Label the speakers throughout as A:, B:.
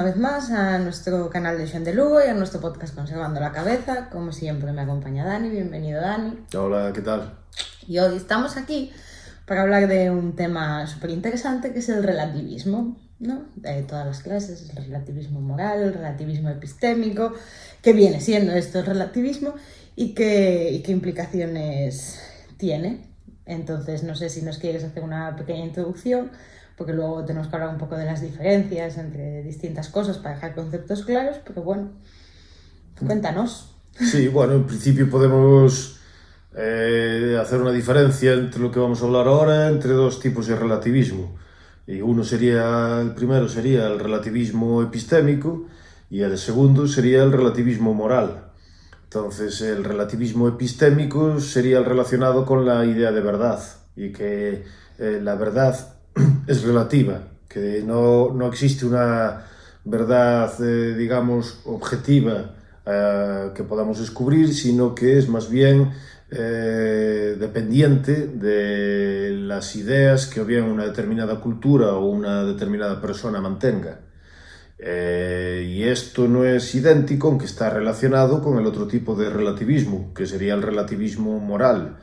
A: vez más a nuestro canal de Xon de Lugo y a nuestro podcast Conservando la Cabeza. Como siempre me acompaña Dani. Bienvenido, Dani.
B: Hola, ¿qué tal?
A: Y hoy estamos aquí para hablar de un tema súper interesante que es el relativismo, ¿no? De todas las clases, el relativismo moral, el relativismo epistémico, qué viene siendo esto el relativismo y qué implicaciones tiene. Entonces, no sé si nos quieres hacer una pequeña introducción, porque luego tenemos que hablar un poco de las diferencias entre distintas cosas para dejar conceptos claros, pero bueno, cuéntanos.
B: Sí, bueno, en principio podemos hacer una diferencia entre lo que vamos a hablar ahora, entre dos tipos de relativismo. Y el primero sería el relativismo epistémico y el segundo sería el relativismo moral. Entonces, el relativismo epistémico sería el relacionado con la idea de verdad y que la verdad es relativa, que no existe una verdad, digamos, objetiva que podamos descubrir, sino que es más bien dependiente de las ideas que o bien una determinada cultura o una determinada persona mantenga. Y esto no es idéntico, aunque está relacionado con el otro tipo de relativismo, que sería el relativismo moral.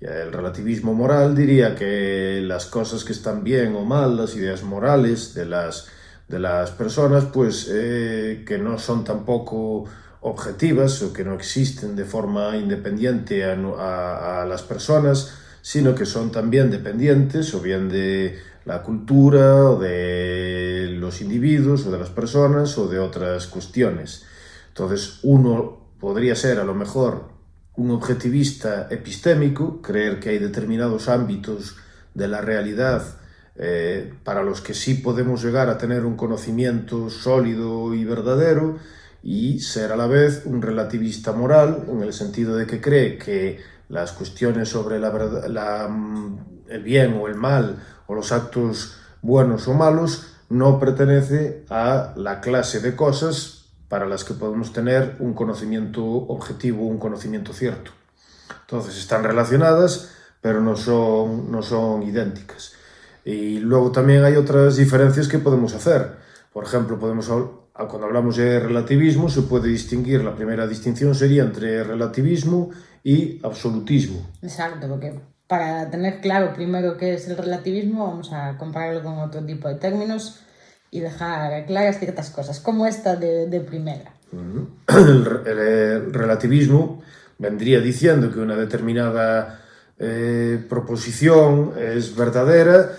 B: El relativismo moral diría que las cosas que están bien o mal, las ideas morales de las personas, pues que no son tampoco objetivas o que no existen de forma independiente a las personas, sino que son también dependientes o bien de la cultura o de los individuos o de las personas o de otras cuestiones. Entonces, uno podría ser a lo mejor un objetivista epistémico, creer que hay determinados ámbitos de la realidad para los que sí podemos llegar a tener un conocimiento sólido y verdadero, y ser a la vez un relativista moral, en el sentido de que cree que las cuestiones sobre el bien o el mal o los actos buenos o malos no pertenece a la clase de cosas para las que podemos tener un conocimiento objetivo, un conocimiento cierto. Entonces están relacionadas, pero no son idénticas. Y luego también hay otras diferencias que podemos hacer. Por ejemplo, cuando hablamos de relativismo, se puede distinguir, la primera distinción sería entre relativismo y absolutismo.
A: Exacto, porque para tener claro primero qué es el relativismo, vamos a compararlo con otro tipo de términos y dejar claras ciertas cosas, como esta de primera.
B: El relativismo vendría diciendo que una determinada proposición es verdadera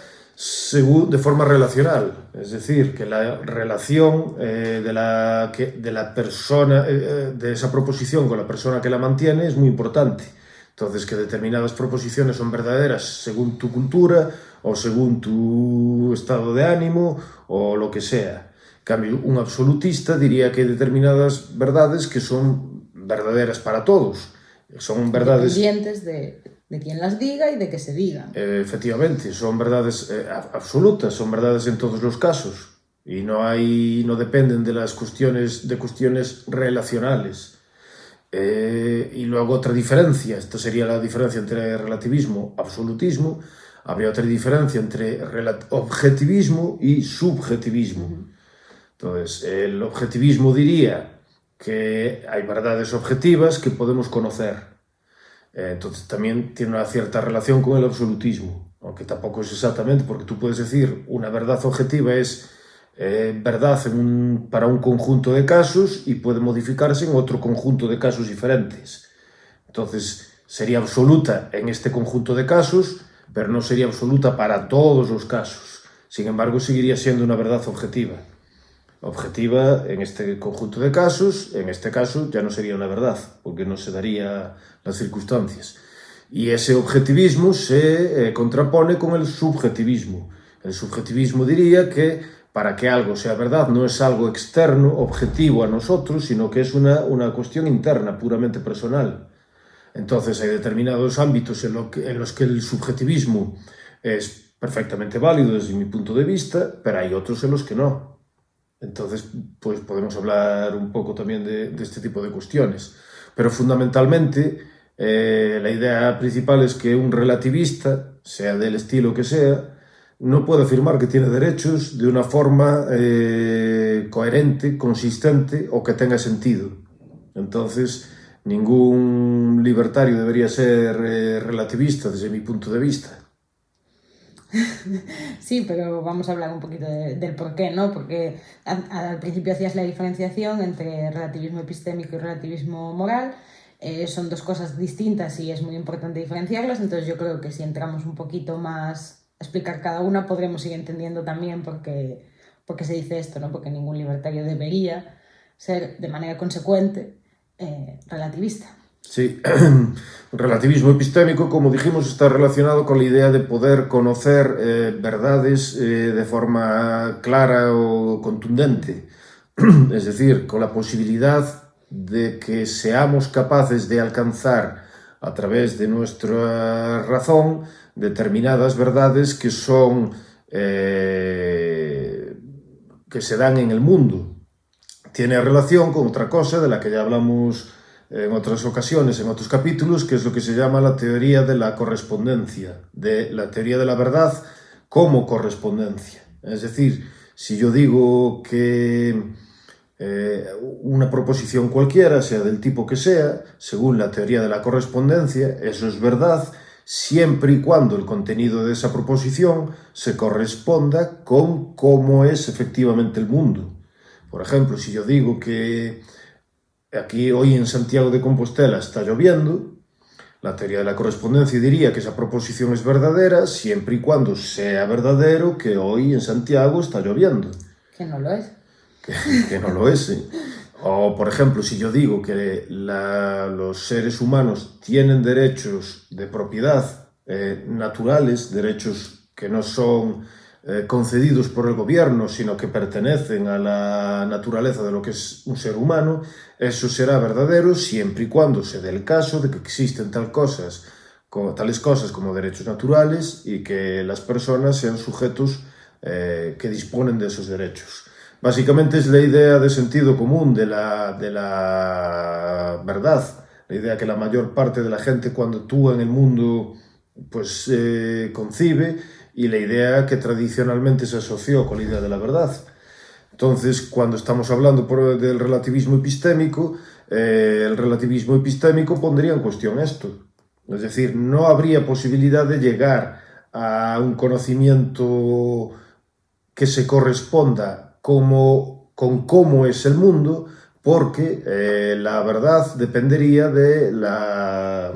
B: de forma relacional, es decir, que la relación de la persona, de esa proposición con la persona que la mantiene es muy importante. Entonces, que determinadas proposiciones son verdaderas según tu cultura o según tu estado de ánimo o lo que sea. En cambio, un absolutista diría que hay determinadas verdades que son verdaderas para todos. Son verdades
A: dependientes de quién las diga y de que se digan.
B: Efectivamente, son verdades absolutas, son verdades en todos los casos y no dependen de cuestiones relacionales. Y luego otra diferencia, esta sería la diferencia entre relativismo y absolutismo. Habría otra diferencia entre objetivismo y subjetivismo. Entonces, el objetivismo diría que hay verdades objetivas que podemos conocer. Entonces también tiene una cierta relación con el absolutismo, aunque tampoco es exactamente, porque tú puedes decir una verdad objetiva es verdad para un conjunto de casos y puede modificarse en otro conjunto de casos diferentes. Entonces sería absoluta en este conjunto de casos, pero no sería absoluta para todos los casos. Sin embargo, seguiría siendo una verdad objetiva. Objetiva en este conjunto de casos, en este caso ya no sería una verdad, porque no se daría las circunstancias. Y ese objetivismo se contrapone con el subjetivismo. El subjetivismo diría que para que algo sea verdad no es algo externo, objetivo a nosotros, sino que es una cuestión interna, puramente personal. Entonces hay determinados ámbitos en los que el subjetivismo es perfectamente válido desde mi punto de vista, pero hay otros en los que no. Entonces, pues podemos hablar un poco también de este tipo de cuestiones. Pero fundamentalmente, la idea principal es que un relativista, sea del estilo que sea, no puede afirmar que tiene derechos de una forma coherente, consistente o que tenga sentido. Entonces, ningún libertario debería ser relativista desde mi punto de vista.
A: Sí, pero vamos a hablar un poquito del por qué, ¿no? Porque al principio hacías la diferenciación entre relativismo epistémico y relativismo moral. Son dos cosas distintas y es muy importante diferenciarlas, entonces yo creo que si entramos un poquito más a explicar cada una podremos ir entendiendo también por qué se dice esto, ¿no? Porque ningún libertario debería ser de manera consecuente relativista.
B: Sí, el relativismo epistémico, como dijimos, está relacionado con la idea de poder conocer verdades de forma clara o contundente, es decir, con la posibilidad de que seamos capaces de alcanzar a través de nuestra razón determinadas verdades que son que se dan en el mundo. Tiene relación con otra cosa de la que ya hablamos en otras ocasiones, en otros capítulos, que es lo que se llama la teoría de la correspondencia, de la teoría de la verdad como correspondencia. Es decir, si yo digo que una proposición cualquiera, sea del tipo que sea, según la teoría de la correspondencia, eso es verdad, siempre y cuando el contenido de esa proposición se corresponda con cómo es efectivamente el mundo. Por ejemplo, si yo digo que aquí hoy en Santiago de Compostela está lloviendo, la teoría de la correspondencia diría que esa proposición es verdadera siempre y cuando sea verdadero que hoy en Santiago está lloviendo.
A: Que no lo es.
B: Que no lo es, ¿sí? O, por ejemplo, si yo digo que los seres humanos tienen derechos de propiedad naturales, derechos que no son concedidos por el gobierno, sino que pertenecen a la naturaleza de lo que es un ser humano, eso será verdadero siempre y cuando se dé el caso de que existen tales cosas como derechos naturales y que las personas sean sujetos que disponen de esos derechos. Básicamente es la idea de sentido común de la verdad, la idea que la mayor parte de la gente cuando actúa en el mundo pues concibe, y la idea que tradicionalmente se asoció con la idea de la verdad. Entonces, cuando estamos hablando del relativismo epistémico, el relativismo epistémico pondría en cuestión esto. Es decir, no habría posibilidad de llegar a un conocimiento que se corresponda con cómo es el mundo, porque la verdad dependería de la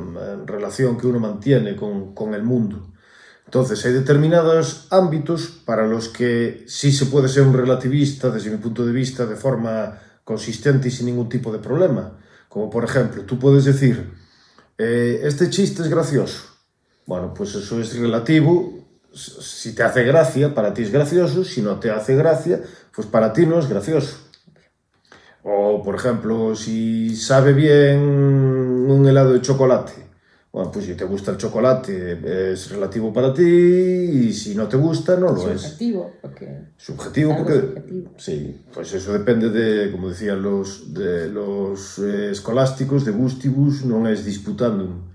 B: relación que uno mantiene con el mundo. Entonces, hay determinados ámbitos para los que sí se puede ser un relativista, desde mi punto de vista, de forma consistente y sin ningún tipo de problema. Como, por ejemplo, tú puedes decir, este chiste es gracioso. Bueno, pues eso es relativo. Si te hace gracia, para ti es gracioso. Si no te hace gracia, pues para ti no es gracioso. O, por ejemplo, si sabe bien un helado de chocolate, bueno, pues si te gusta el chocolate es relativo para ti, y si no te gusta, no lo es. Subjetivo porque... Sí, pues eso depende de, como decían los escolásticos, de gustibus non es disputandum,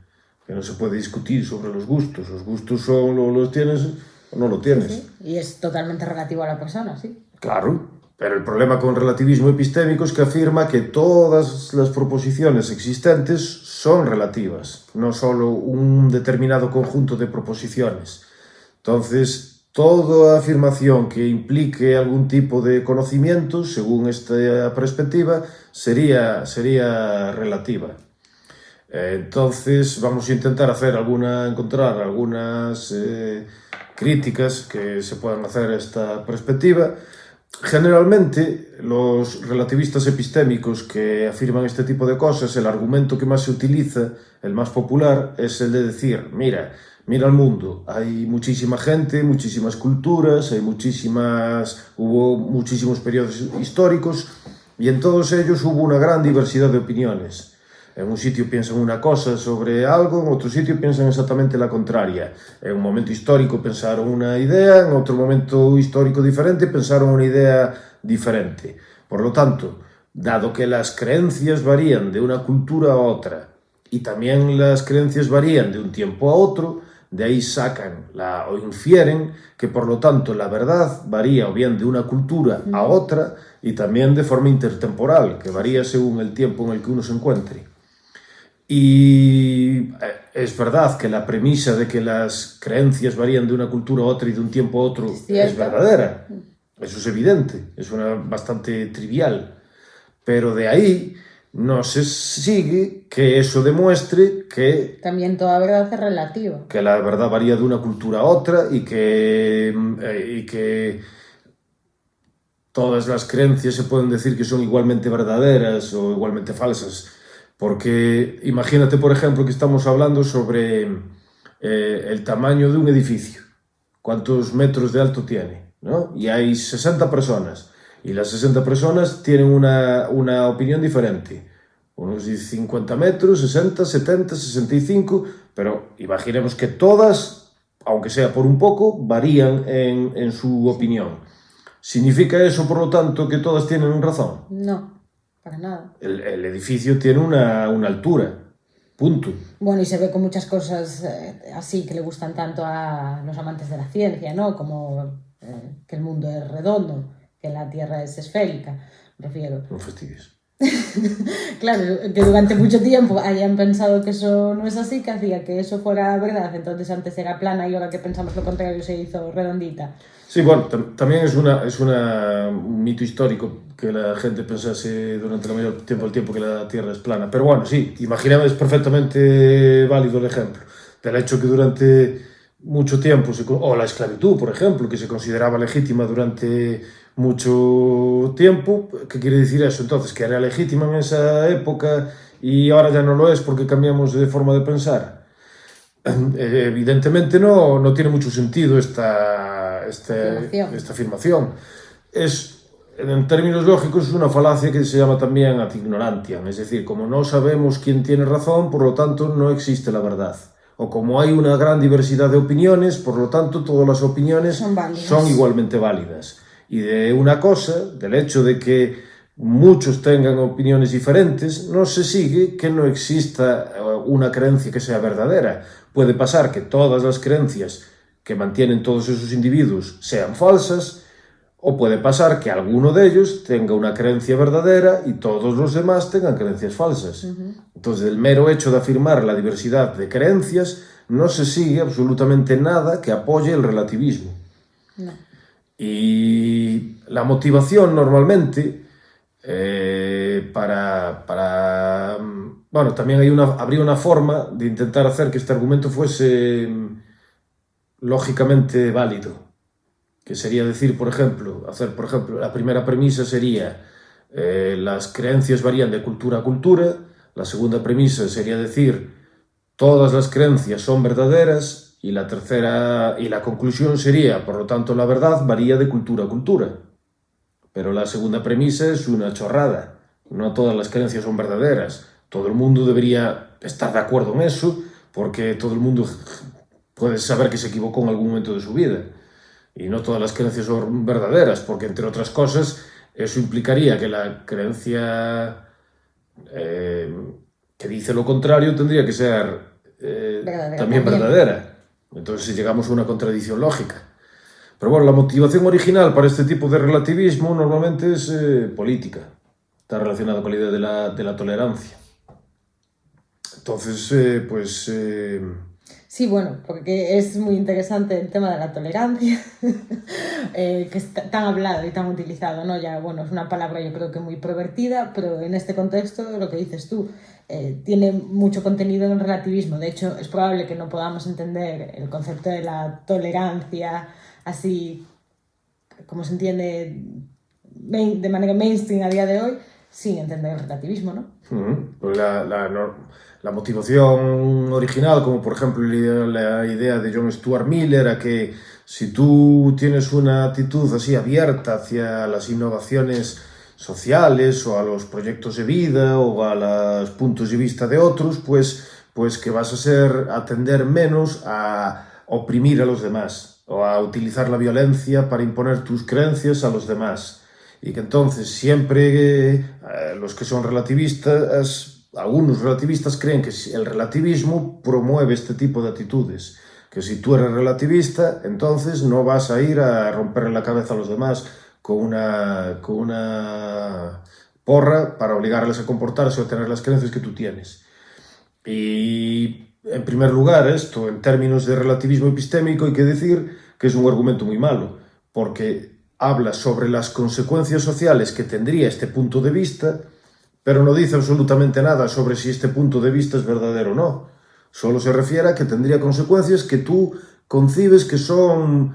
B: que no se puede discutir sobre los gustos. Los gustos son los tienes o no lo tienes.
A: Sí, sí. Y es totalmente relativo a la persona, sí.
B: Claro. Pero el problema con el relativismo epistémico es que afirma que todas las proposiciones existentes son relativas, no solo un determinado conjunto de proposiciones. Entonces, toda afirmación que implique algún tipo de conocimiento, según esta perspectiva, sería relativa. Entonces, vamos a intentar encontrar algunas críticas que se puedan hacer a esta perspectiva. Generalmente, los relativistas epistémicos que afirman este tipo de cosas, el argumento que más se utiliza, el más popular, es el de decir, mira el mundo, hay muchísima gente, muchísimas culturas, hubo muchísimos periodos históricos, y en todos ellos hubo una gran diversidad de opiniones. En un sitio piensan una cosa sobre algo, en otro sitio piensan exactamente la contraria. En un momento histórico pensaron una idea, en otro momento histórico diferente pensaron una idea diferente. Por lo tanto, dado que las creencias varían de una cultura a otra y también las creencias varían de un tiempo a otro, de ahí sacan o infieren que por lo tanto la verdad varía o bien de una cultura a otra y también de forma intertemporal, que varía según el tiempo en el que uno se encuentre. Y es verdad que la premisa de que las creencias varían de una cultura a otra y de un tiempo a otro es verdadera. Eso es evidente, es bastante trivial. Pero de ahí no se sigue que eso demuestre que...
A: También toda verdad es relativa.
B: Que la verdad varía de una cultura a otra y que todas las creencias se pueden decir que son igualmente verdaderas o igualmente falsas. Porque imagínate, por ejemplo, que estamos hablando sobre el tamaño de un edificio. ¿Cuántos metros de alto tiene? ¿No? Y hay 60 personas. Y las 60 personas tienen una opinión diferente. Unos 50 metros, 60, 70, 65, pero imaginemos que todas, aunque sea por un poco, varían en su opinión. ¿Significa eso, por lo tanto, que todas tienen razón?
A: No, para nada.
B: El edificio tiene una altura, punto.
A: Bueno, y se ve con muchas cosas así que le gustan tanto a los amantes de la ciencia, ¿no? Como que el mundo es redondo, que la Tierra es esférica, me refiero.
B: No fastidies.
A: Claro, que durante mucho tiempo hayan pensado que eso no es así, que hacía que eso fuera verdad. Entonces antes era plana y ahora que pensamos lo contrario se hizo redondita.
B: Sí, bueno, también es un mito histórico que la gente pensase durante la mayor tiempo que la Tierra es plana. Pero bueno, sí, imaginemos, es perfectamente válido el ejemplo. Del hecho que durante mucho tiempo, o la esclavitud, por ejemplo, que se consideraba legítima durante mucho tiempo. ¿Qué quiere decir eso? Entonces, que era legítima en esa época y ahora ya no lo es porque cambiamos de forma de pensar. Evidentemente no tiene mucho sentido esta afirmación. En términos lógicos, es una falacia que se llama también ad ignorantiam, es decir, como no sabemos quién tiene razón, por lo tanto no existe la verdad. O como hay una gran diversidad de opiniones, por lo tanto todas las opiniones son igualmente válidas. Y de una cosa, del hecho de que muchos tengan opiniones diferentes, no se sigue que no exista una creencia que sea verdadera. Puede pasar que todas las creencias que mantienen todos esos individuos sean falsas, o puede pasar que alguno de ellos tenga una creencia verdadera y todos los demás tengan creencias falsas. Entonces, el mero hecho de afirmar la diversidad de creencias no se sigue absolutamente nada que apoye el relativismo.
A: No.
B: Y la motivación normalmente bueno, también habría una forma de intentar hacer que este argumento fuese lógicamente válido, que sería decir, por ejemplo, la primera premisa sería las creencias varían de cultura a cultura. La segunda premisa sería decir todas las creencias son verdaderas, y la tercera y la conclusión sería, por lo tanto, la verdad varía de cultura a cultura. Pero la segunda premisa es una chorrada. No todas las creencias son verdaderas. Todo el mundo debería estar de acuerdo en eso, porque todo el mundo puede saber que se equivocó en algún momento de su vida. Y no todas las creencias son verdaderas, porque, entre otras cosas, eso implicaría que la creencia que dice lo contrario tendría que ser también verdadera. Entonces llegamos a una contradicción lógica. Pero bueno, la motivación original para este tipo de relativismo normalmente es política. Está relacionada con la idea de la tolerancia. Entonces,
A: Sí, bueno, porque es muy interesante el tema de la tolerancia, que es tan hablado y tan utilizado, ¿no? Ya, bueno, es una palabra yo creo que muy pervertida, pero en este contexto, lo que dices tú, tiene mucho contenido en el relativismo. De hecho, es probable que no podamos entender el concepto de la tolerancia así como se entiende de manera mainstream a día de hoy, sin entender el relativismo, ¿no?
B: Pues la motivación original, como por ejemplo la idea de John Stuart Mill, era que si tú tienes una actitud así abierta hacia las innovaciones sociales o a los proyectos de vida o a los puntos de vista de otros, pues que vas a tender menos a oprimir a los demás o a utilizar la violencia para imponer tus creencias a los demás. Y que entonces siempre los que son relativistas, algunos relativistas creen que el relativismo promueve este tipo de actitudes. Que si tú eres relativista, entonces no vas a ir a romperle la cabeza a los demás con una porra para obligarles a comportarse o a tener las creencias que tú tienes. Y, en primer lugar, esto, en términos de relativismo epistémico, hay que decir que es un argumento muy malo, porque habla sobre las consecuencias sociales que tendría este punto de vista, pero no dice absolutamente nada sobre si este punto de vista es verdadero o no. Solo se refiere a que tendría consecuencias que tú concibes que son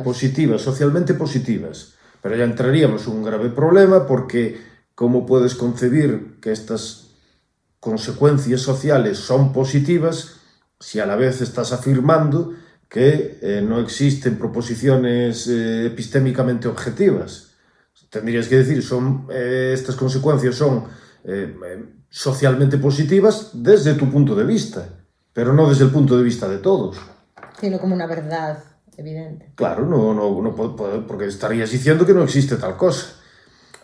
B: positivas, socialmente positivas. Pero ya entraríamos en un grave problema porque ¿cómo puedes concebir que estas consecuencias sociales son positivas si a la vez estás afirmando que no existen proposiciones epistémicamente objetivas? Tendrías que decir, estas consecuencias son socialmente positivas desde tu punto de vista, pero no desde el punto de vista de todos.
A: Sino como una verdad evidente.
B: Claro, no porque estarías diciendo que no existe tal cosa.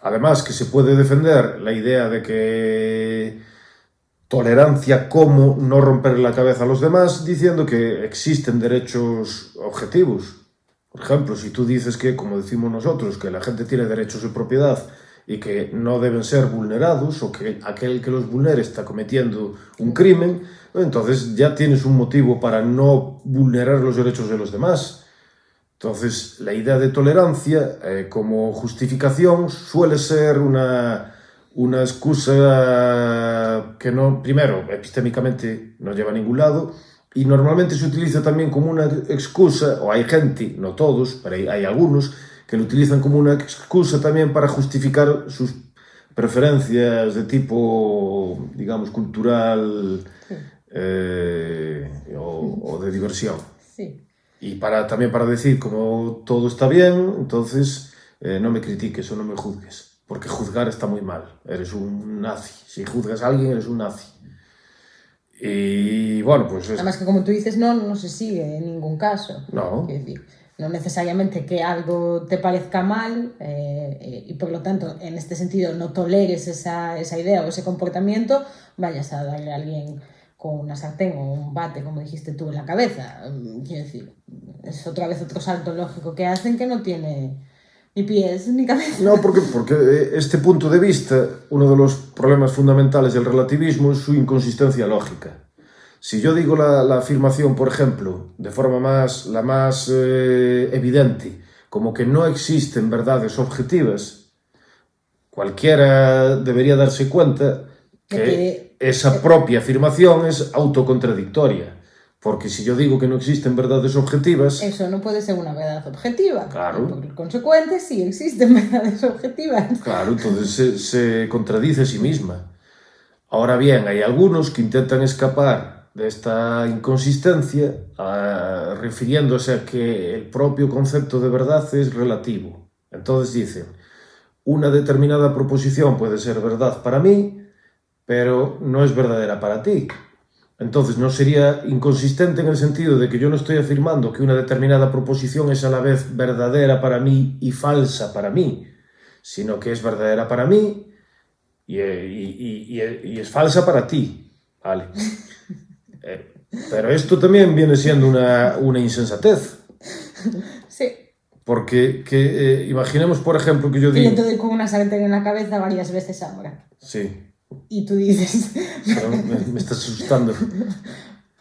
B: Además, que se puede defender la idea de que tolerancia como no romper la cabeza a los demás diciendo que existen derechos objetivos. Por ejemplo, si tú dices que, como decimos nosotros, que la gente tiene derechos de propiedad y que no deben ser vulnerados o que aquel que los vulnere está cometiendo un crimen, entonces ya tienes un motivo para no vulnerar los derechos de los demás. Entonces, la idea de tolerancia como justificación suele ser una excusa que no, primero, epistémicamente no lleva a ningún lado, y normalmente se utiliza también como una excusa, o hay gente, no todos, pero hay algunos, que lo utilizan como una excusa también para justificar sus preferencias de tipo, digamos, cultural o de diversión.
A: Sí.
B: Y también para decir, como todo está bien, entonces no me critiques o no me juzgues, porque juzgar está muy mal, eres un nazi. Si juzgas a alguien, eres un nazi. Y bueno, pues...
A: Además que como tú dices, no se sigue en ningún caso.
B: No.
A: Es decir, no necesariamente que algo te parezca mal y por lo tanto, en este sentido, no toleres esa idea o ese comportamiento, vayas a darle a alguien con una sartén o un bate, como dijiste tú, en la cabeza. Quiero decir, es otra vez otro salto lógico que hacen que no tiene ni pies ni cabeza.
B: No, porque este punto de vista, uno de los problemas fundamentales del relativismo es su inconsistencia lógica. Si yo digo la afirmación, por ejemplo, de forma la más evidente, como que no existen verdades objetivas, cualquiera debería darse cuenta que esa propia afirmación es autocontradictoria. Porque si yo digo que no existen verdades objetivas...
A: Eso no puede ser una verdad objetiva.
B: Claro.
A: Por consecuente, sí existen verdades objetivas.
B: Claro, entonces se contradice a sí misma. Ahora bien, hay algunos que intentan escapar de esta inconsistencia refiriéndose a que el propio concepto de verdad es relativo. Entonces dicen, una determinada proposición puede ser verdad para mí, pero no es verdadera para ti. Entonces no sería inconsistente en el sentido de que yo no estoy afirmando que una determinada proposición es a la vez verdadera para mí y falsa para mí, sino que es verdadera para mí y es falsa para ti, ¿vale? Pero esto también viene siendo una insensatez.
A: Sí.
B: Porque imaginemos, por ejemplo, que yo digo...
A: Y yo te doy con una sartén en la cabeza varias veces ahora.
B: Sí.
A: Y tú dices...
B: Pero me estás asustando.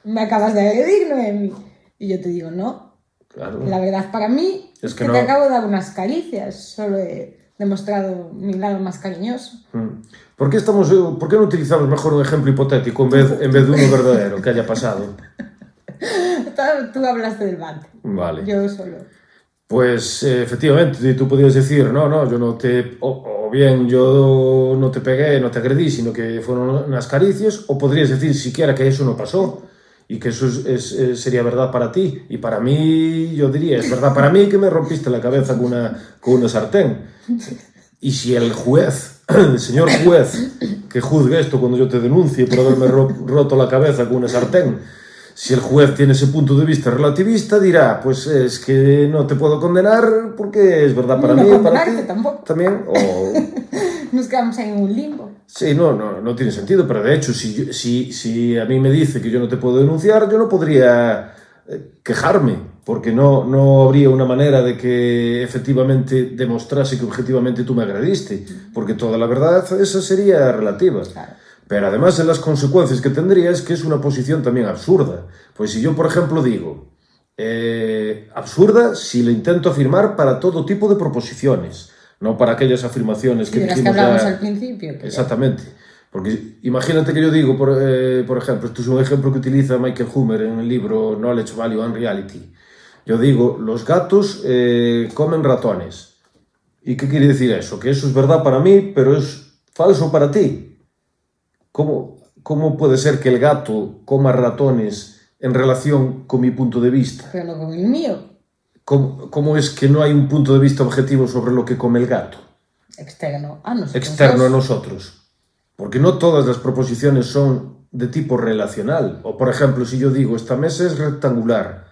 A: Me acabas de agredir, Noemi. Y yo te digo, no.
B: Claro.
A: La verdad para mí es que no. Te acabo de dar unas caricias. Solo he demostrado mi lado más cariñoso.
B: ¿Por qué no utilizamos mejor un ejemplo hipotético en vez de uno verdadero que haya pasado?
A: Tú hablaste del bate.
B: Vale.
A: Yo solo...
B: Pues efectivamente, tú podrías decir, no, yo no te... O bien yo no te pegué, no te agredí, sino que fueron unas caricias, o podrías decir siquiera que eso no pasó y que eso sería verdad para ti. Y para mí, yo diría, es verdad para mí que me rompiste la cabeza con una sartén. Y si el juez, el señor juez, que juzgue esto cuando yo te denuncie por haberme roto la cabeza con una sartén, si el juez tiene ese punto de vista relativista, dirá, pues es que no te puedo condenar porque es verdad para mí, para ti
A: tampoco.
B: También. O...
A: Nos quedamos en un limbo.
B: Sí, no tiene sentido, pero de hecho, si a mí me dice que yo no te puedo denunciar, yo no podría quejarme, porque no habría una manera de que efectivamente demostrase que objetivamente tú me agrediste, porque toda la verdad esa sería relativa.
A: Claro.
B: Pero además de las consecuencias que tendría es que es una posición también absurda. Pues si yo, por ejemplo, digo, absurda si lo intento afirmar para todo tipo de proposiciones, no para aquellas afirmaciones que
A: dijimos
B: que
A: hablábamos al principio.
B: Exactamente. Porque imagínate que yo digo, por ejemplo, esto es un ejemplo que utiliza Michael Humer en el libro Knowledge, Value and Reality. Yo digo, los gatos comen ratones. ¿Y qué quiere decir eso? Que eso es verdad para mí, pero es falso para ti. ¿Cómo puede ser que el gato coma ratones en relación con mi punto de vista?
A: Pero no con el mío.
B: ¿Cómo es que no hay un punto de vista objetivo sobre lo que come el gato?
A: Externo a nosotros.
B: Externo a nosotros. Porque no todas las proposiciones son de tipo relacional. O, por ejemplo, si yo digo, esta mesa es rectangular,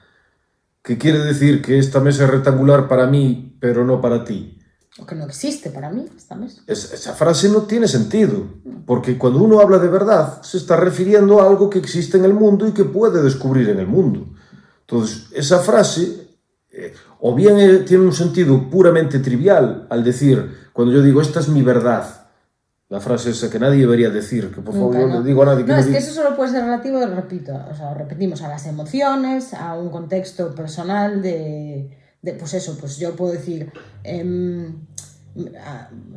B: ¿qué quiere decir que esta mesa es rectangular para mí, pero no para ti?
A: O que no existe para mí esta mesa.
B: Esa frase no tiene sentido, porque cuando uno habla de verdad, se está refiriendo a algo que existe en el mundo y que puede descubrir en el mundo. Entonces, esa frase, o bien tiene un sentido puramente trivial, al decir, cuando yo digo, esta es mi verdad, la frase esa que nadie debería decir, que por favor no le digo a nadie que
A: no,
B: me
A: es que
B: diga.
A: eso solo puede ser relativo, repito, o sea, repetimos, a las emociones, a un contexto personal pues eso, pues yo puedo decir,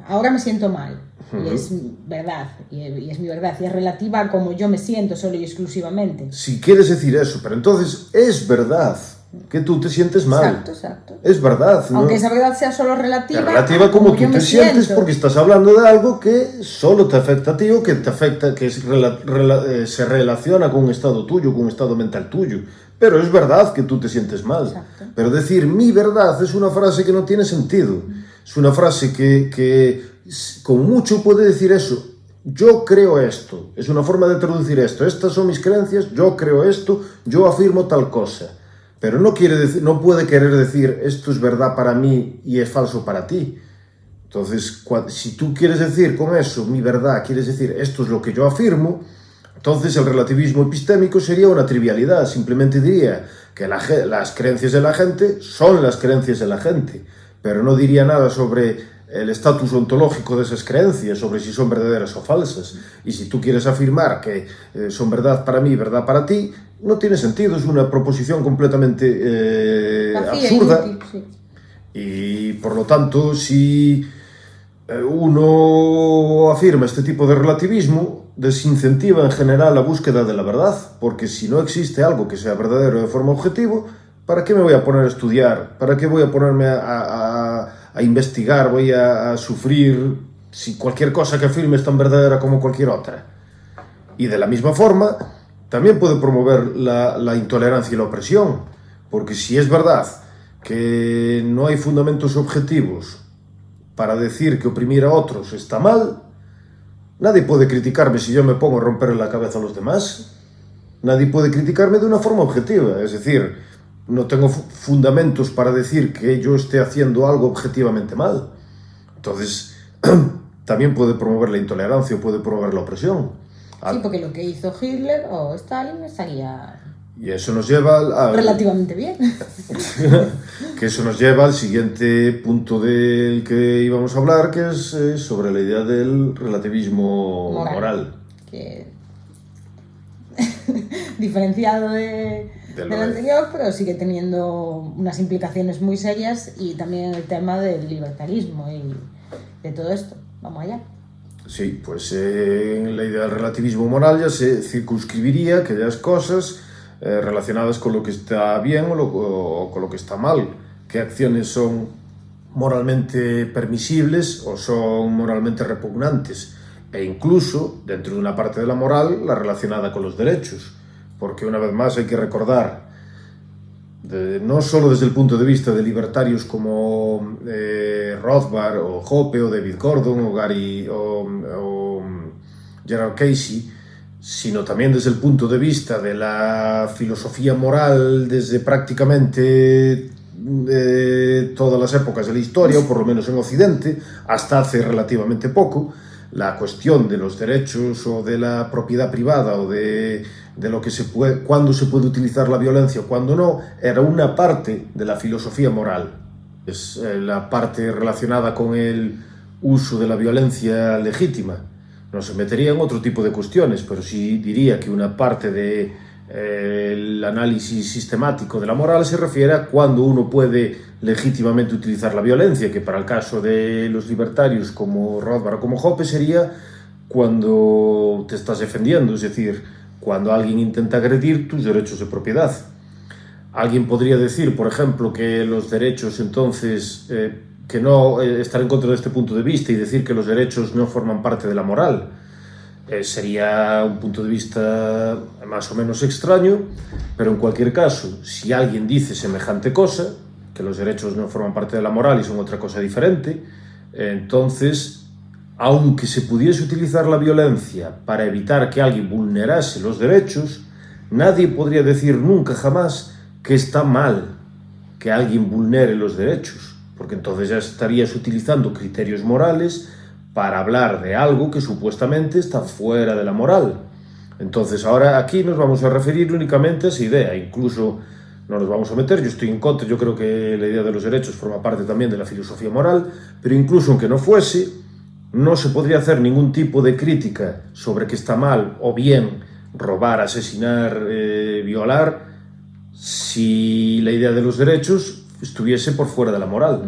A: ahora me siento mal, y es verdad, y es mi verdad, y es relativa a cómo yo me siento solo y exclusivamente.
B: Si quieres decir eso, pero entonces es verdad que tú te sientes mal.
A: Exacto.
B: Es verdad, ¿no?
A: Aunque esa verdad sea solo relativa.
B: Es relativa como tú te sientes, porque estás hablando de algo que solo te afecta a ti o que te afecta, que se relaciona con un estado tuyo, con un estado mental tuyo. Pero es verdad que tú te sientes mal.
A: Exacto.
B: Pero decir mi verdad es una frase que no tiene sentido. Es una frase que con mucho puede decir eso. Yo creo esto. Es una forma de traducir esto. Estas son mis creencias, yo creo esto, yo afirmo tal cosa. Pero no puede querer decir esto es verdad para mí y es falso para ti. Entonces, si tú quieres decir con eso, mi verdad, quieres decir esto es lo que yo afirmo, entonces el relativismo epistémico sería una trivialidad. Simplemente diría que las creencias de la gente son las creencias de la gente, pero no diría nada sobre el estatus ontológico de esas creencias, sobre si son verdaderas o falsas. Y si tú quieres afirmar que son verdad para mí, verdad para ti, no tiene sentido, es una proposición completamente absurda.
A: Inútil, sí.
B: Y por lo tanto, si uno afirma este tipo de relativismo, desincentiva en general la búsqueda de la verdad, porque si no existe algo que sea verdadero de forma objetiva, ¿para qué me voy a poner a estudiar? ¿Para qué voy a ponerme a investigar? ¿Voy a sufrir si cualquier cosa que afirme es tan verdadera como cualquier otra? Y de la misma forma, también puede promover la intolerancia y la opresión, porque si es verdad que no hay fundamentos objetivos para decir que oprimir a otros está mal, nadie puede criticarme si yo me pongo a romperle la cabeza a los demás. Nadie puede criticarme de una forma objetiva, es decir, no tengo fundamentos para decir que yo esté haciendo algo objetivamente mal. Entonces, también puede promover la intolerancia o puede promover la opresión.
A: Sí, porque lo que hizo Hitler o Stalin estaría
B: Y eso nos lleva
A: relativamente bien.
B: Que eso nos lleva al siguiente punto del que íbamos a hablar, que es sobre la idea del relativismo moral.
A: Que diferenciado del anterior, pero sigue teniendo unas implicaciones muy serias, y también el tema del libertarismo y de todo esto. Vamos allá.
B: Sí, pues en la idea del relativismo moral ya se circunscribiría aquellas cosas relacionadas con lo que está bien o con lo que está mal. ¿Qué acciones son moralmente permisibles o son moralmente repugnantes? E incluso, dentro de una parte de la moral, la relacionada con los derechos. Porque una vez más hay que recordar, no solo desde el punto de vista de libertarios como Rothbard o Hoppe o David Gordon o Gary o Gerard Casey, sino también desde el punto de vista de la filosofía moral desde prácticamente todas las épocas de la historia, o por lo menos en Occidente, hasta hace relativamente poco. La cuestión de los derechos o de la propiedad privada o de de lo que se puede, cuándo se puede utilizar la violencia o cuándo no, era una parte de la filosofía moral. Es la parte relacionada con el uso de la violencia legítima. No se metería en otro tipo de cuestiones, pero sí diría que una parte de el análisis sistemático de la moral se refiere a cuando uno puede legítimamente utilizar la violencia, que para el caso de los libertarios como Rothbard o como Hoppe sería cuando te estás defendiendo, es decir, cuando alguien intenta agredir tus derechos de propiedad. Alguien podría decir, por ejemplo, que los derechos entonces, que no estar en contra de este punto de vista y decir que los derechos no forman parte de la moral. Sería un punto de vista más o menos extraño, pero en cualquier caso, si alguien dice semejante cosa, que los derechos no forman parte de la moral y son otra cosa diferente, entonces, aunque se pudiese utilizar la violencia para evitar que alguien vulnerase los derechos, nadie podría decir nunca jamás que está mal que alguien vulnere los derechos, porque entonces ya estarías utilizando criterios morales para hablar de algo que supuestamente está fuera de la moral. Entonces ahora aquí nos vamos a referir únicamente a esa idea, incluso no nos vamos a meter, yo estoy en contra, yo creo que la idea de los derechos forma parte también de la filosofía moral, pero incluso aunque no fuese, no se podría hacer ningún tipo de crítica sobre que está mal o bien robar, asesinar, violar, si la idea de los derechos estuviese por fuera de la moral.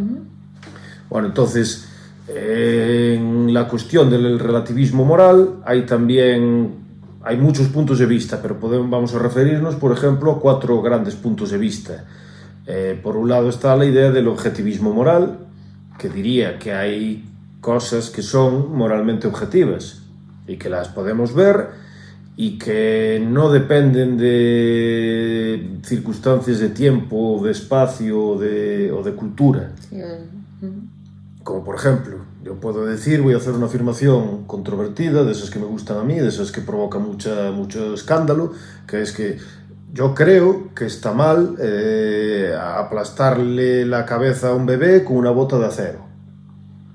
B: Bueno, entonces, en la cuestión del relativismo moral hay muchos puntos de vista, pero vamos a referirnos, por ejemplo, a 4 grandes puntos de vista. Por un lado está la idea del objetivismo moral, que diría que hay cosas que son moralmente objetivas y que las podemos ver y que no dependen de circunstancias de tiempo, de espacio o de cultura. Como por ejemplo, yo puedo decir, voy a hacer una afirmación controvertida, de esas que me gustan a mí, de esas que provocan mucho escándalo, que es que yo creo que está mal aplastarle la cabeza a un bebé con una bota de acero.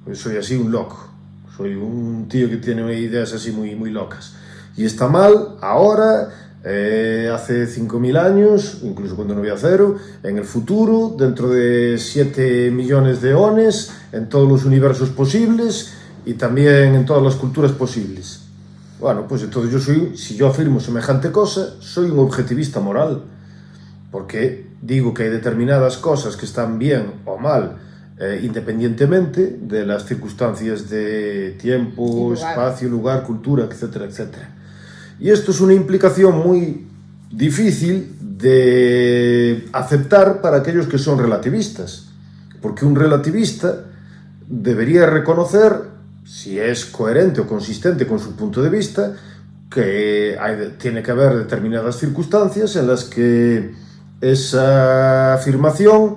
B: Yo soy así un loco, soy un tío que tiene ideas así muy locas. Y está mal ahora, hace 5.000 años, incluso cuando no había acero, en el futuro, dentro de 7 millones de eones, en todos los universos posibles y también en todas las culturas posibles. Bueno, pues entonces si yo afirmo semejante cosa, soy un objetivista moral, porque digo que hay determinadas cosas que están bien o mal, independientemente de las circunstancias de tiempo, espacio, lugar, cultura, etcétera, etcétera. Y esto es una implicación muy difícil de aceptar para aquellos que son relativistas, porque un relativista debería reconocer, si es coherente o consistente con su punto de vista, que tiene que haber determinadas circunstancias en las que esa afirmación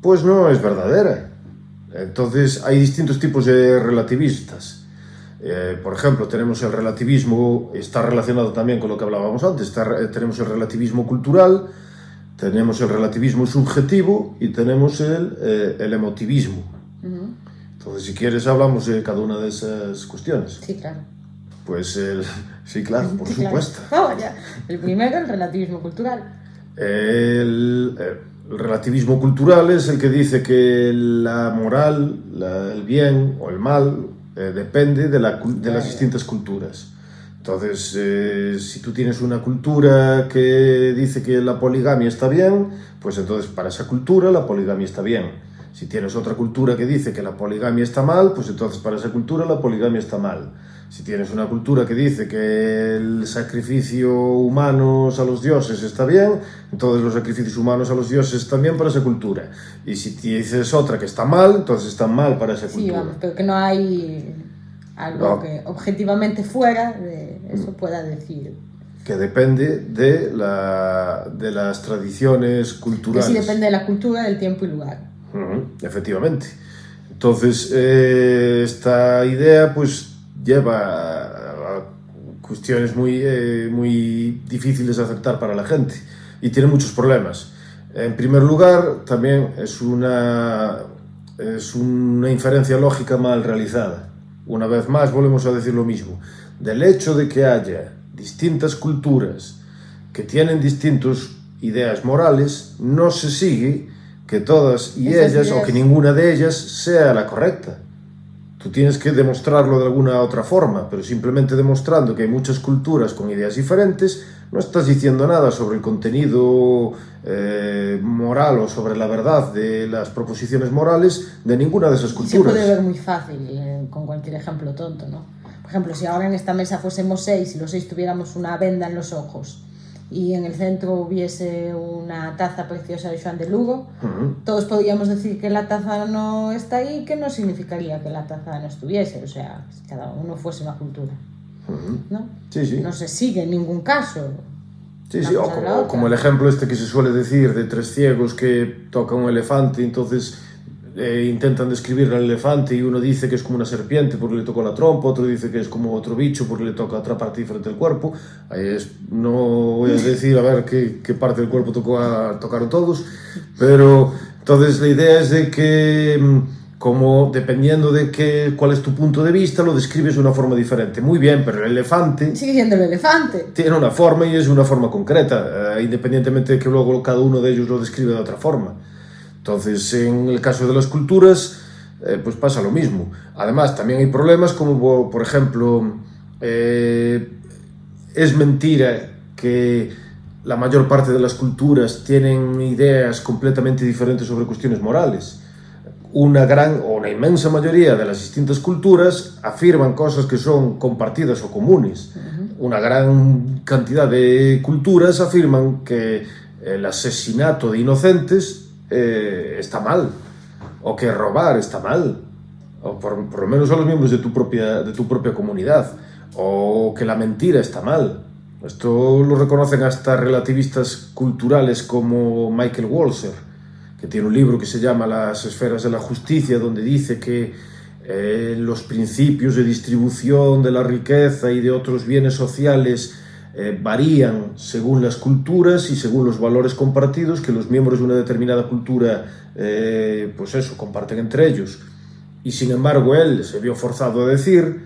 B: pues no es verdadera. Entonces hay distintos tipos de relativistas. Por ejemplo, tenemos el relativismo, está relacionado también con lo que hablábamos antes, tenemos el relativismo cultural, tenemos el relativismo subjetivo y tenemos el emotivismo. Entonces, si quieres, hablamos de cada una de esas cuestiones.
A: Sí, claro.
B: Pues sí, claro, por supuesto.
A: Vamos ya. El primero, el relativismo cultural.
B: El relativismo cultural es el que dice que la moral, el bien o el mal, depende de las distintas culturas. Entonces, si tú tienes una cultura que dice que la poligamia está bien, pues entonces para esa cultura la poligamia está bien. Si tienes otra cultura que dice que la poligamia está mal, pues entonces para esa cultura la poligamia está mal. Si tienes una cultura que dice que el sacrificio humano a los dioses está bien, entonces los sacrificios humanos a los dioses están bien para esa cultura. Y si dices otra que está mal, entonces está mal para esa cultura.
A: Sí, vamos, pero que no hay algo que objetivamente fuera de eso pueda decir.
B: Que depende de las tradiciones culturales.
A: Que sí depende de la cultura, del tiempo y lugar.
B: Efectivamente. Entonces, esta idea pues lleva a cuestiones muy difíciles de aceptar para la gente y tiene muchos problemas. En primer lugar, también es una inferencia lógica mal realizada. Una vez más, volvemos a decir lo mismo. Del hecho de que haya distintas culturas que tienen distintas ideas morales, no se sigue que todas y ellas o que ninguna de ellas sea la correcta. Tú tienes que demostrarlo de alguna otra forma, pero simplemente demostrando que hay muchas culturas con ideas diferentes, no estás diciendo nada sobre el contenido moral o sobre la verdad de las proposiciones morales de ninguna de esas culturas.
A: Se puede ver muy fácil con cualquier ejemplo tonto, ¿no? Por ejemplo, si ahora en esta mesa fuésemos 6 y los 6 tuviéramos una venda en los ojos y en el centro hubiese una taza preciosa de Joan de Lugo, todos podríamos decir que la taza no está ahí, que no significaría que la taza no estuviese, o sea, si cada uno fuese una cultura, ¿no?
B: Sí.
A: No se sigue en ningún caso.
B: Sí, o como el ejemplo este que se suele decir de 3 ciegos que tocan un elefante, entonces intentan describir al elefante y uno dice que es como una serpiente porque le tocó la trompa, otro dice que es como otro bicho porque le toca otra parte diferente del cuerpo. No voy a decir a ver qué parte del cuerpo tocaron todos, pero entonces la idea es de que como dependiendo de cuál es tu punto de vista lo describes de una forma diferente. Muy bien, pero el elefante
A: sigue siendo el elefante,
B: tiene una forma y es una forma concreta, independientemente de que luego cada uno de ellos lo describe de otra forma. Entonces, en el caso de las culturas, pues pasa lo mismo. Además, también hay problemas como, por ejemplo, es mentira que la mayor parte de las culturas tienen ideas completamente diferentes sobre cuestiones morales. Una inmensa mayoría de las distintas culturas afirman cosas que son compartidas o comunes. Una gran cantidad de culturas afirman que el asesinato de inocentes está mal, o que robar está mal, o por lo menos a los miembros de tu propia comunidad, o que la mentira está mal. Esto lo reconocen hasta relativistas culturales como Michael Walzer, que tiene un libro que se llama Las esferas de la justicia, donde dice que los principios de distribución de la riqueza y de otros bienes sociales varían según las culturas y según los valores compartidos que los miembros de una determinada cultura comparten entre ellos. Y sin embargo él se vio forzado a decir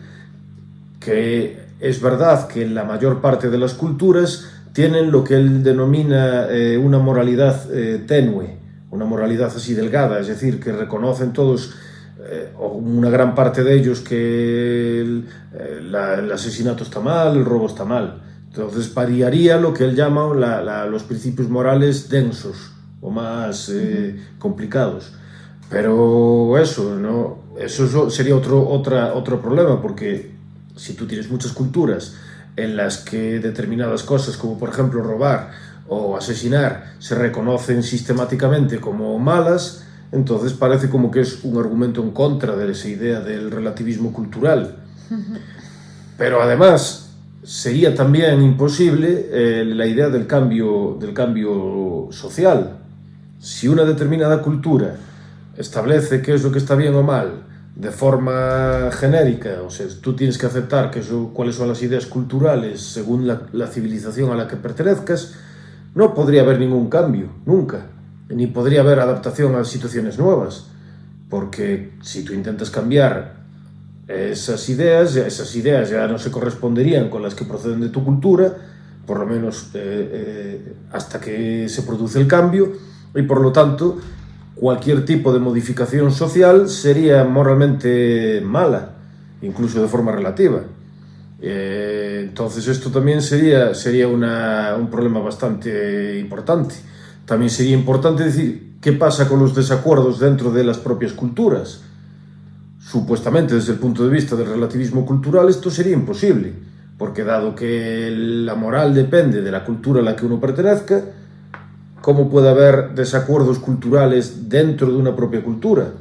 B: que es verdad que la mayor parte de las culturas tienen lo que él denomina una moralidad tenue, una moralidad así delgada, es decir, que reconocen todos o una gran parte de ellos que el asesinato está mal, el robo está mal. Entonces variaría lo que él llama los principios morales densos o más complicados. Pero eso sería otro problema, porque si tú tienes muchas culturas en las que determinadas cosas, como por ejemplo robar o asesinar, se reconocen sistemáticamente como malas, entonces parece como que es un argumento en contra de esa idea del relativismo cultural. Pero además sería también imposible la idea del cambio social. Si una determinada cultura establece qué es lo que está bien o mal de forma genérica, o sea, tú tienes que aceptar cuáles son las ideas culturales según la civilización a la que pertenezcas, no podría haber ningún cambio, nunca, ni podría haber adaptación a situaciones nuevas, porque si tú intentas cambiar esas ideas ya no se corresponderían con las que proceden de tu cultura, por lo menos hasta que se produce el cambio, y por lo tanto cualquier tipo de modificación social sería moralmente mala, incluso de forma relativa. Entonces esto también sería un problema bastante importante. También sería importante decir qué pasa con los desacuerdos dentro de las propias culturas. Supuestamente, desde el punto de vista del relativismo cultural, esto sería imposible, porque dado que la moral depende de la cultura a la que uno pertenezca, ¿cómo puede haber desacuerdos culturales dentro de una propia cultura?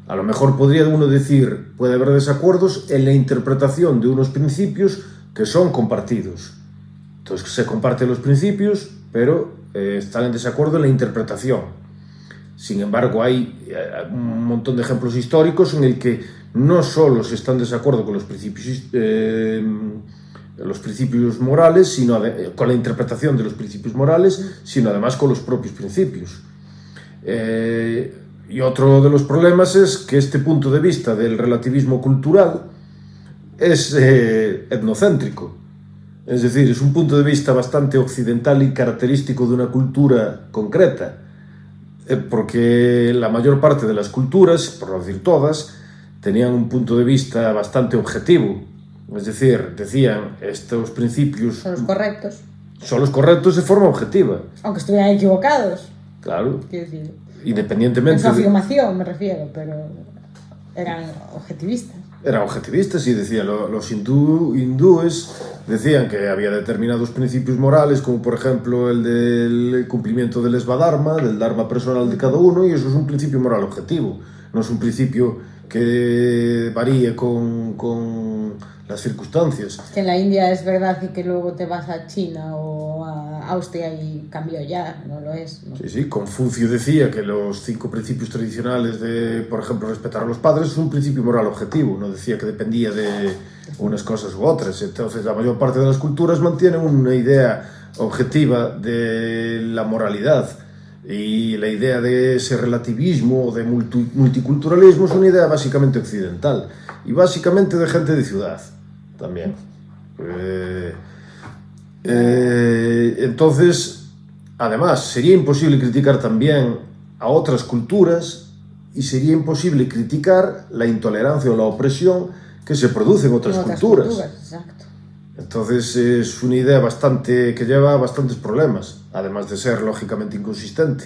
B: A lo mejor podría uno decir, puede haber desacuerdos en la interpretación de unos principios que son compartidos. Entonces se comparten los principios, pero están en desacuerdo en la interpretación. Sin embargo, hay un montón de ejemplos históricos en el que no solo se está en desacuerdo con los principios morales, sino con la interpretación de los principios morales, sino además con los propios principios. Y otro de los problemas es que este punto de vista del relativismo cultural es etnocéntrico. Es decir, es un punto de vista bastante occidental y característico de una cultura concreta, porque la mayor parte de las culturas, por no decir todas, tenían un punto de vista bastante objetivo. Es decir, decían, estos principios
A: son los correctos
B: de forma objetiva.
A: Aunque estuvieran equivocados.
B: Claro.
A: Quiero decir,
B: independientemente
A: en su afirmación me refiero, pero eran objetivistas.
B: Eran objetivistas y decían, los hindúes decían que había determinados principios morales, como por ejemplo el del cumplimiento del svadharma, del dharma personal de cada uno, y eso es un principio moral objetivo, no es un principio que varíe con las circunstancias.
A: Que en la India es verdad y que luego te vas a China o a Austria y cambió ya, no lo es, ¿no?
B: Sí, Confucio decía que los 5 principios tradicionales de, por ejemplo, respetar a los padres es un principio moral objetivo, no decía que dependía de unas cosas u otras. Entonces la mayor parte de las culturas mantienen una idea objetiva de la moralidad, y la idea de ese relativismo o de multiculturalismo es una idea básicamente occidental y básicamente de gente de ciudad también. Entonces, además, sería imposible criticar también a otras culturas y sería imposible criticar la intolerancia o la opresión que se produce en otras culturas.
A: Exacto.
B: Entonces es una idea que lleva bastantes problemas, además de ser lógicamente inconsistente.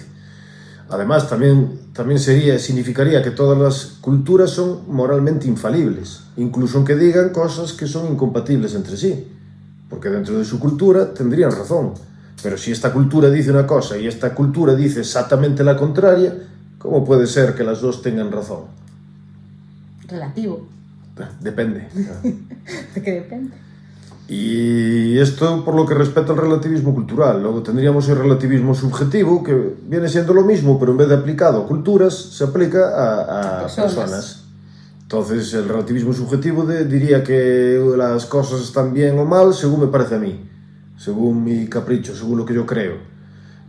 B: Además, también significaría que todas las culturas son moralmente infalibles, incluso aunque digan cosas que son incompatibles entre sí, porque dentro de su cultura tendrían razón. Pero si esta cultura dice una cosa y esta cultura dice exactamente la contraria, ¿cómo puede ser que las dos tengan razón?
A: Relativo.
B: Depende.
A: ¿De qué depende?
B: Y esto por lo que respecta al relativismo cultural. Luego tendríamos el relativismo subjetivo, que viene siendo lo mismo, pero en vez de aplicado a culturas, se aplica a personas. Entonces el relativismo subjetivo diría que las cosas están bien o mal según me parece a mí, según mi capricho, según lo que yo creo.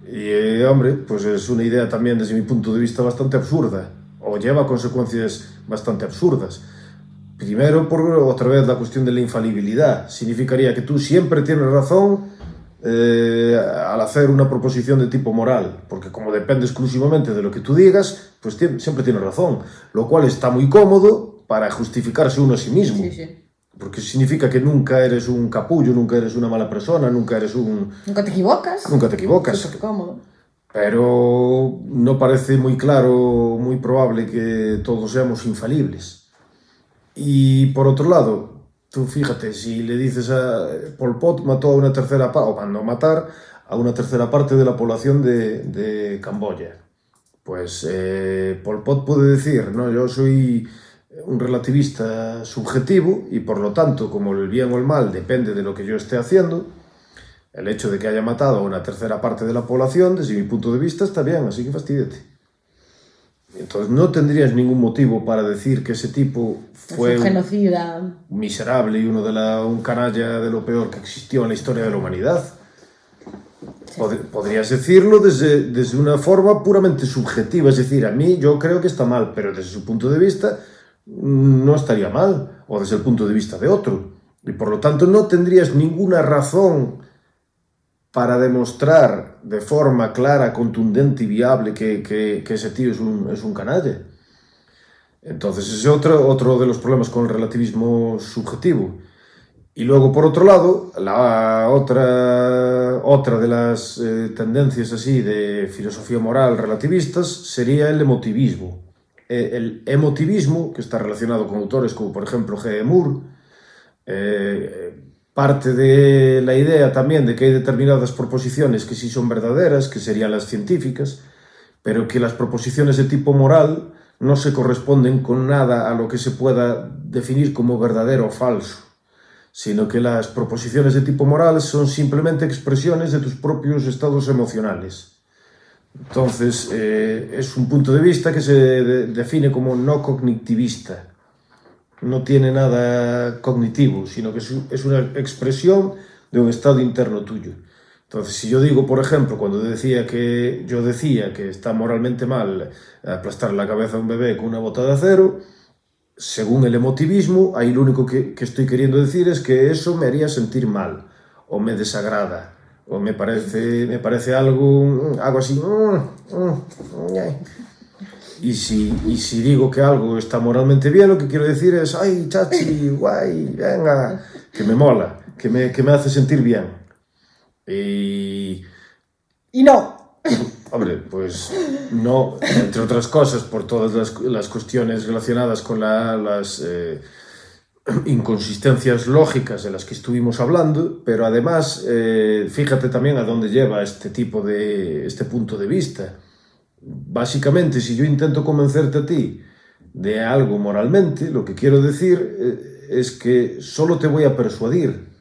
B: Y hombre, pues es una idea también desde mi punto de vista bastante absurda, o lleva consecuencias bastante absurdas. Primero, por otra vez la cuestión de la infalibilidad. Significaría que tú siempre tienes razón al hacer una proposición de tipo moral, porque como depende exclusivamente de lo que tú digas, pues siempre tienes razón, lo cual está muy cómodo para justificarse uno a sí mismo.
A: Sí.
B: Porque significa que nunca eres un capullo, nunca eres una mala persona, nunca
A: te equivocas.
B: Nunca te equivocas.
A: Súper cómodo.
B: Pero no parece muy claro, muy probable que todos seamos infalibles. Y por otro lado, tú fíjate, si le dices a Pol Pot mató a una tercera parte, o mandó matar a una tercera parte de la población de Camboya, pues Pol Pot puede decir, no, yo soy un relativista subjetivo y por lo tanto, como el bien o el mal depende de lo que yo esté haciendo, el hecho de que haya matado a una tercera parte de la población, desde mi punto de vista, está bien, así que fastidiate. Entonces no tendrías ningún motivo para decir que ese tipo fue
A: un genocida,
B: miserable y un canalla de lo peor que existió en la historia de la humanidad. Sí. Podrías decirlo desde una forma puramente subjetiva, es decir, a mí yo creo que está mal, pero desde su punto de vista no estaría mal, o desde el punto de vista de otro. Y por lo tanto no tendrías ninguna razón para demostrar de forma clara, contundente y viable que ese tío es un canalla. Entonces ese es otro de los problemas con el relativismo subjetivo. Y luego, por otro lado, la otra de las tendencias así de filosofía moral relativistas sería el emotivismo. El emotivismo, que está relacionado con autores como por ejemplo G. E. Moore, parte de la idea también de que hay determinadas proposiciones que sí son verdaderas, que serían las científicas, pero que las proposiciones de tipo moral no se corresponden con nada a lo que se pueda definir como verdadero o falso, sino que las proposiciones de tipo moral son simplemente expresiones de tus propios estados emocionales. Entonces, es un punto de vista que se define como no cognitivista. No tiene nada cognitivo, sino que es una expresión de un estado interno tuyo. Entonces, si yo digo, por ejemplo, cuando yo decía que está moralmente mal aplastar la cabeza a un bebé con una bota de acero, según el emotivismo, ahí lo único que estoy queriendo decir es que eso me haría sentir mal, o me desagrada, o me parece algo así. Y si digo que algo está moralmente bien, lo que quiero decir es, ay, chachi, guay, venga, que me mola, que me hace sentir bien. Y
A: no.
B: Hombre, pues no, entre otras cosas, por todas las cuestiones relacionadas con las inconsistencias lógicas de las que estuvimos hablando, pero además, fíjate también a dónde lleva este punto de vista. Básicamente, si yo intento convencerte a ti de algo moralmente, lo que quiero decir es que solo te voy a persuadir.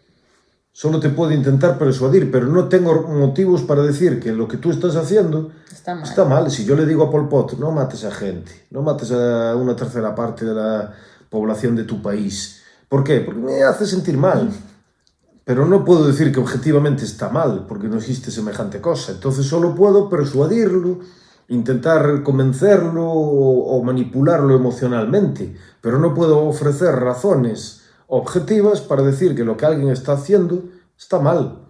B: Solo te puedo intentar persuadir, pero no tengo motivos para decir que lo que tú estás haciendo está mal. Si yo le digo a Pol Pot, no mates a gente, no mates a una tercera parte de la población de tu país. ¿Por qué? Porque me hace sentir mal. Pero no puedo decir que objetivamente está mal, porque no existe semejante cosa. Entonces solo puedo persuadirlo, intentar convencerlo o manipularlo emocionalmente, pero no puedo ofrecer razones objetivas para decir que lo que alguien está haciendo está mal.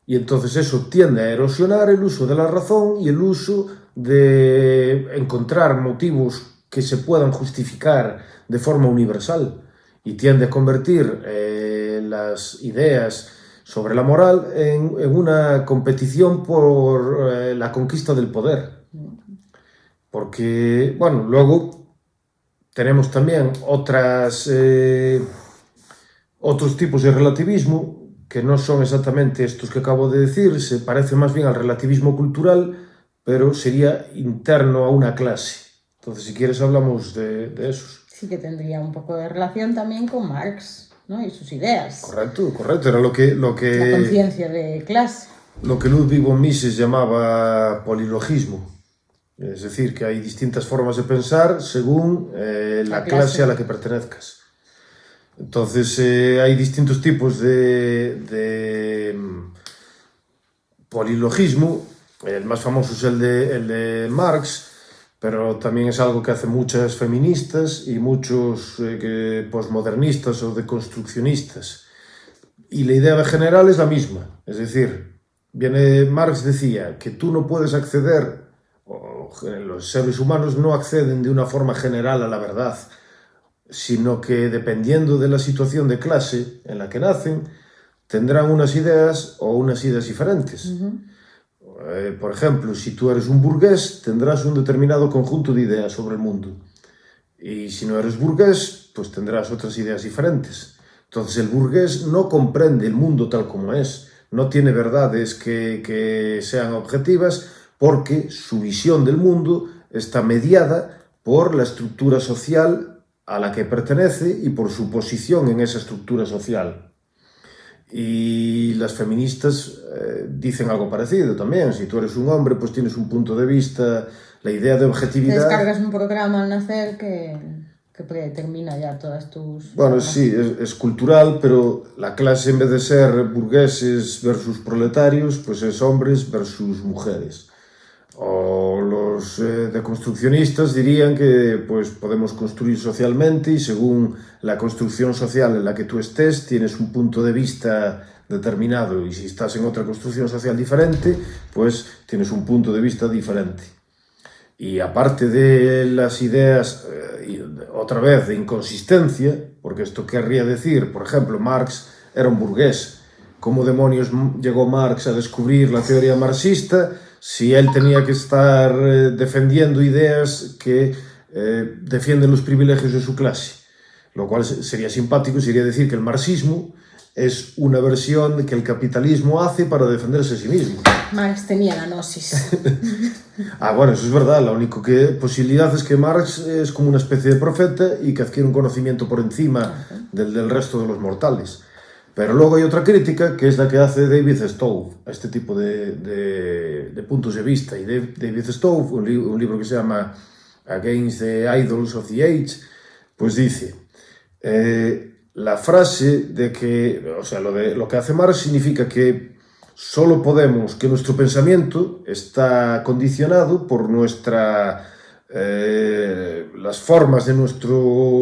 B: Y entonces eso tiende a erosionar el uso de la razón y el uso de encontrar motivos que se puedan justificar de forma universal, y tiende a convertir las ideas sobre la moral en una competición por la conquista del poder. Porque, bueno, luego tenemos también otros tipos de relativismo que no son exactamente estos que acabo de decir, se parece más bien al relativismo cultural, pero sería interno a una clase. Entonces, si quieres, hablamos de esos.
A: Sí, que tendría un poco de relación también con Marx, ¿no? Y sus ideas.
B: Correcto. Era lo que
A: la conciencia de clase.
B: Lo que Ludwig von Mises llamaba polilogismo. Es decir, que hay distintas formas de pensar según la clase a la que pertenezcas. Entonces, hay distintos tipos de polilogismo. El más famoso es el de Marx, pero también es algo que hacen muchas feministas y muchos posmodernistas o deconstruccionistas. Y la idea general es la misma. Es decir, Marx decía que tú no puedes acceder, o los seres humanos no acceden de una forma general a la verdad, sino que dependiendo de la situación de clase en la que nacen, tendrán unas ideas o unas ideas diferentes. Uh-huh. Por ejemplo, si tú eres un burgués, tendrás un determinado conjunto de ideas sobre el mundo. Y si no eres burgués, pues tendrás otras ideas diferentes. Entonces el burgués no comprende el mundo tal como es, no tiene verdades que sean objetivas, porque su visión del mundo está mediada por la estructura social a la que pertenece y por su posición en esa estructura social. Y las feministas dicen algo parecido también. Si tú eres un hombre, pues tienes un punto de vista, la idea de objetividad...
A: Te descargas un programa al nacer que predetermina ya todas tus...
B: Bueno, sí, es cultural, pero la clase, en vez de ser burgueses versus proletarios, pues es hombres versus mujeres. O los deconstruccionistas dirían que pues, podemos construir socialmente y según la construcción social en la que tú estés tienes un punto de vista determinado, y si estás en otra construcción social diferente, pues tienes un punto de vista diferente. Y aparte de las ideas, otra vez, de inconsistencia, porque esto querría decir, por ejemplo, Marx era un burgués. ¿Cómo demonios llegó Marx a descubrir la teoría marxista si él tenía que estar defendiendo ideas que defienden los privilegios de su clase? Lo cual sería simpático, sería decir que el marxismo es una versión que el capitalismo hace para defenderse a sí mismo.
A: Marx tenía la gnosis.
B: Bueno, eso es verdad. La única posibilidad es que Marx es como una especie de profeta y que adquiere un conocimiento por encima del resto de los mortales. Pero luego hay otra crítica, que es la que hace David Stove a este tipo de puntos de vista. Y David Stove, un libro que se llama Against the Idols of the Age, pues dice, la frase de que, o sea, lo que hace Marx significa que solo podemos, que nuestro pensamiento está condicionado por las formas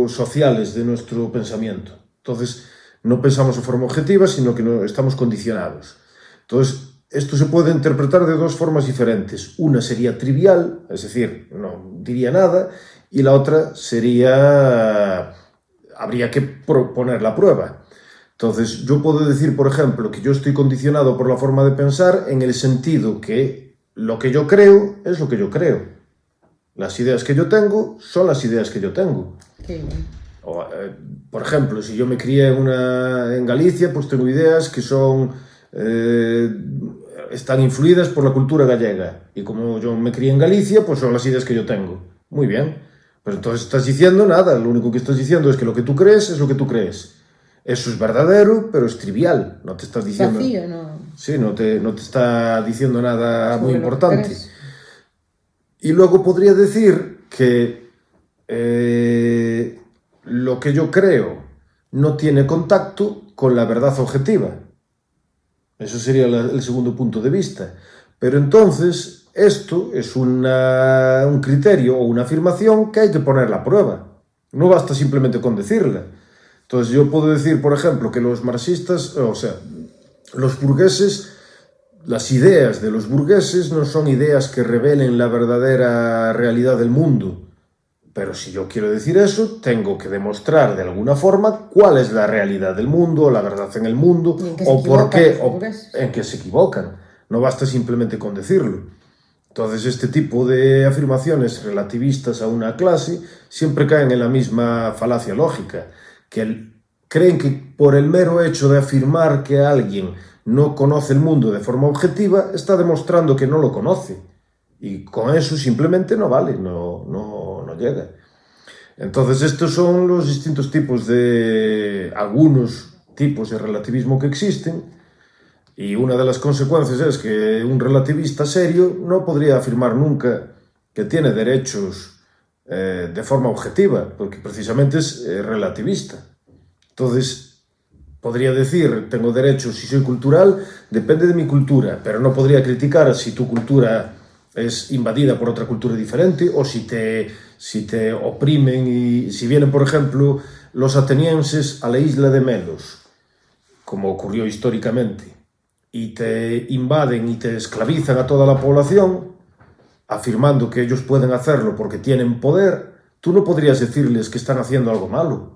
B: sociales de nuestro pensamiento. Entonces, No pensamos de forma objetiva, sino que no, estamos condicionados. Entonces, esto se puede interpretar de dos formas diferentes. Una sería trivial, es decir, no diría nada, y la otra sería, habría que poner la prueba. Entonces, yo puedo decir, por ejemplo, que yo estoy condicionado por la forma de pensar en el sentido que lo que yo creo es lo que yo creo. Las ideas que yo tengo son las ideas que yo tengo.
A: Qué bien.
B: Por ejemplo, si yo me crié en Galicia, pues tengo ideas que son... están influidas por la cultura gallega. Y como yo me crié en Galicia, pues son las ideas que yo tengo. Muy bien. Pero entonces estás diciendo nada. Lo único que estás diciendo es que lo que tú crees es lo que tú crees. Eso es verdadero, pero es trivial. No te estás diciendo...
A: Vacío, ¿no?
B: Sí, no te está diciendo nada muy importante. Y luego podría decir que lo que yo creo no tiene contacto con la verdad objetiva. Eso sería el segundo punto de vista. Pero entonces, esto es un criterio o una afirmación que hay que poner a prueba. No basta simplemente con decirla. Entonces yo puedo decir, por ejemplo, que los marxistas, o sea, los burgueses, las ideas de los burgueses no son ideas que revelen la verdadera realidad del mundo. Pero si yo quiero decir eso, tengo que demostrar de alguna forma cuál es la realidad del mundo, la verdad en el mundo, o por qué, o en qué se equivocan. No basta simplemente con decirlo. Entonces, este tipo de afirmaciones relativistas a una clase siempre caen en la misma falacia lógica, que creen que por el mero hecho de afirmar que alguien no conoce el mundo de forma objetiva, está demostrando que no lo conoce. Y con eso simplemente no vale, no llega. Entonces, estos son los distintos tipos algunos tipos de relativismo que existen, y una de las consecuencias es que un relativista serio no podría afirmar nunca que tiene derechos de forma objetiva, porque precisamente es relativista. Entonces, podría decir, tengo derechos si soy cultural, depende de mi cultura, pero no podría criticar si tu cultura es invadida por otra cultura diferente, o si te oprimen, y si vienen, por ejemplo, los atenienses a la isla de Melos, como ocurrió históricamente, y te invaden y te esclavizan a toda la población, afirmando que ellos pueden hacerlo porque tienen poder, tú no podrías decirles que están haciendo algo malo,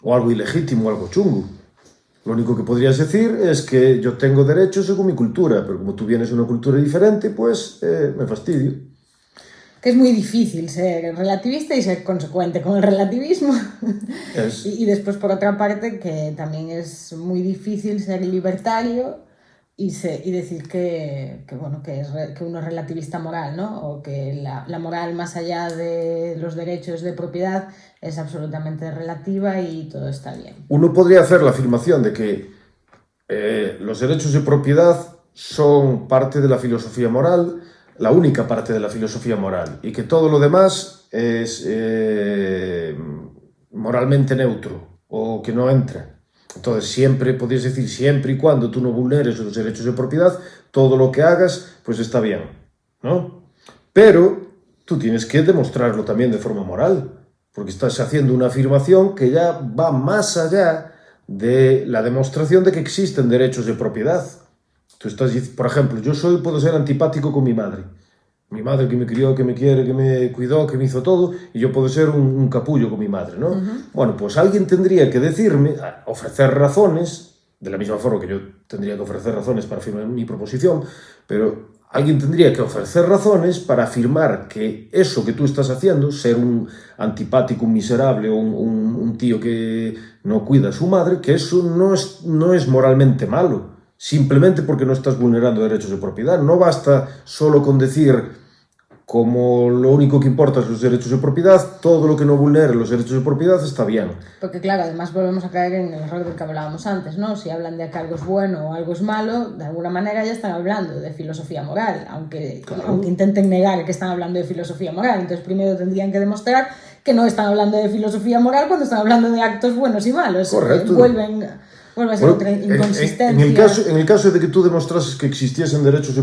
B: o algo ilegítimo, o algo chungo. Lo único que podrías decir es que yo tengo derechos según mi cultura, pero como tú vienes de una cultura diferente, pues me fastidio.
A: Que es muy difícil ser relativista y ser consecuente con el relativismo. Y después, por otra parte, que también es muy difícil ser libertario y decir que uno es relativista moral, ¿no? O que la moral, más allá de los derechos de propiedad, es absolutamente relativa y todo está bien.
B: Uno podría hacer la afirmación de que los derechos de propiedad son parte de la filosofía moral, la única parte de la filosofía moral, y que todo lo demás es moralmente neutro, o que no entra. Entonces, podrías decir, siempre y cuando tú no vulneres los derechos de propiedad, todo lo que hagas, pues está bien, ¿no? Pero tú tienes que demostrarlo también de forma moral, porque estás haciendo una afirmación que ya va más allá de la demostración de que existen derechos de propiedad. Tú estás, por ejemplo, puedo ser antipático con mi madre. Mi madre que me crió, que me quiere, que me cuidó, que me hizo todo, y yo puedo ser un capullo con mi madre, ¿no? Bueno, pues alguien tendría que decirme, ofrecer razones, de la misma forma que yo tendría que ofrecer razones para afirmar mi proposición, pero alguien tendría que ofrecer razones para afirmar que eso que tú estás haciendo, ser un antipático, un miserable, o un tío que no cuida a su madre, que eso no es moralmente malo, simplemente porque no estás vulnerando derechos de propiedad. No basta solo con decir, como lo único que importa es los derechos de propiedad, todo lo que no vulnere los derechos de propiedad está bien.
A: Porque claro, además volvemos a caer en el error del que hablábamos antes, ¿no? Si hablan de que algo es bueno o algo es malo, de alguna manera ya están hablando de filosofía moral, aunque intenten negar que están hablando de filosofía moral. Entonces primero tendrían que demostrar que no están hablando de filosofía moral cuando están hablando de actos buenos y malos.
B: Correcto.
A: Vuelve a ser otra inconsistencia.
B: En el caso de que tú demostrases que existen derechos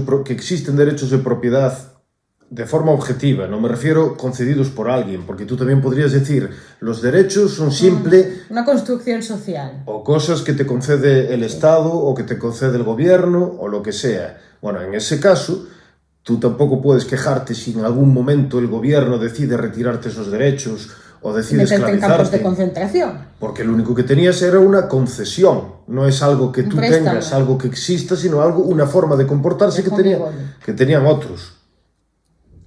B: de propiedad de forma objetiva, no me refiero concedidos por alguien, porque tú también podrías decir, los derechos son simple...
A: Una construcción social.
B: O cosas que te concede el Estado o que te concede el gobierno o lo que sea. Bueno, en ese caso, tú tampoco puedes quejarte si en algún momento el gobierno decide retirarte esos derechos o decide esclavizarte.
A: En campos de concentración.
B: Porque lo único que tenías era una concesión. No es algo que tú tengas, algo que exista, sino algo, una forma de comportarse que tenían otros.